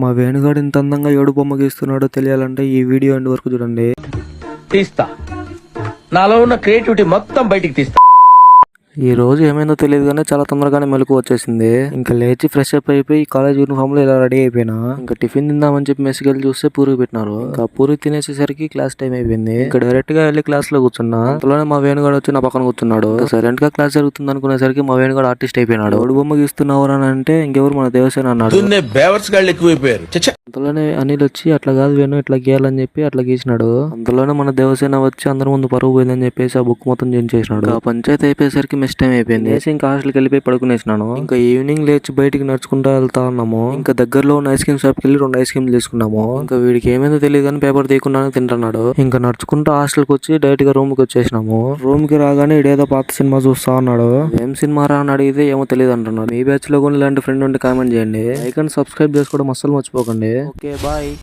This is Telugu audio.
మా వేణుగాడు ఇంత అందంగా ఏడు బొమ్మ గీస్తున్నాడో తెలియాలంటే ఈ వీడియో ఎండ్ వరకు చూడండి. తీస్తా, నాలో ఉన్న క్రియేటివిటీ మొత్తం బయటికి తీస్తా. ఈ రోజు ఏమైందో తెలియదు కానీ చాలా తొందరగానే మెలకు వచ్చేసింది. ఇంకా లేచి ఫ్రెష్ అప్ అయిపోయి కాలేజ్ యూనిఫామ్ లో ఇలా రెడీ అయిపోయినా. ఇంకా టిఫిన్ తిందామని చెప్పి మెస్కి వెళ్ళి చూస్తే పూరి పెట్టినారు. ఇంకా పూరి తినేసేసరికి క్లాస్ టైం అయిపోయింది. ఇంకా డైరెక్ట్ గా వెళ్ళి క్లాస్ లో కూర్చున్నా. అంతలోనే మా వేణుగాడు వచ్చి నా పక్కన కూర్చున్నాడు. సైలెంట్ గా క్లాస్ జరుగుతుంది అనుకునేసరికి మా వేణుగాడు ఆర్టిస్ట్ అయిపోయినాడు. ఓడి బొమ్మ గీస్తున్నావు అని అంటే ఇంకెవరు మన దేవసేన అన్నాడు. అంతలోనే అనిల్ వచ్చి అట్లా కాదు వేణు ఇట్లా గీయాలని చెప్పి అట్లా గీసినాడు. అంతలోనే మన దేవసేన వచ్చి అందరి ముందు పరుగు పోయిందని చెప్పేసి ఆ బుక్ మొత్తం చేసేసినాడు. ఆ పంచాయతీ అయిపోయేసరికి మెస్ టైం అయిపోయింది. ఇంకా హాస్టల్కి వెళ్ళిపోయి పడుకునేసినాను. ఇంకా ఈవినింగ్ లేచి బయటికి నడుచుకుంటూ వెళ్తా ఉన్నాము. ఇంకా దగ్గరలో ఉన్న ఐస్ క్రీమ్ షాప్ కి వెళ్ళి 2 ఐస్ క్రీమ్ తీసుకున్నాము. ఇంకా వీడికి ఏమైందో తెలియదు కానీ పేపర్ తీయకుండా తింటున్నాడు. ఇంకా నడుచుకుంటూ హాస్టల్ కి వచ్చి డైరెక్ట్ గా రూమ్ కి వచ్చేసినాము. రూమ్ కి రాగానే ఇడేదో పాత సినిమా చూస్తా ఉన్నాడు. ఏం సినిమా రా అని అడిగితే ఏమో తెలియదు అంటున్నాడు. మీ బ్యాచ్ లో కూడా ఇలాంటి ఫ్రెండ్ ఉంటే కామెంట్ చేయండి. లైక్ అండ్ సబ్స్క్రైబ్ చేసుకోవడం అస్సలు మర్చిపోకండి. Okay bye.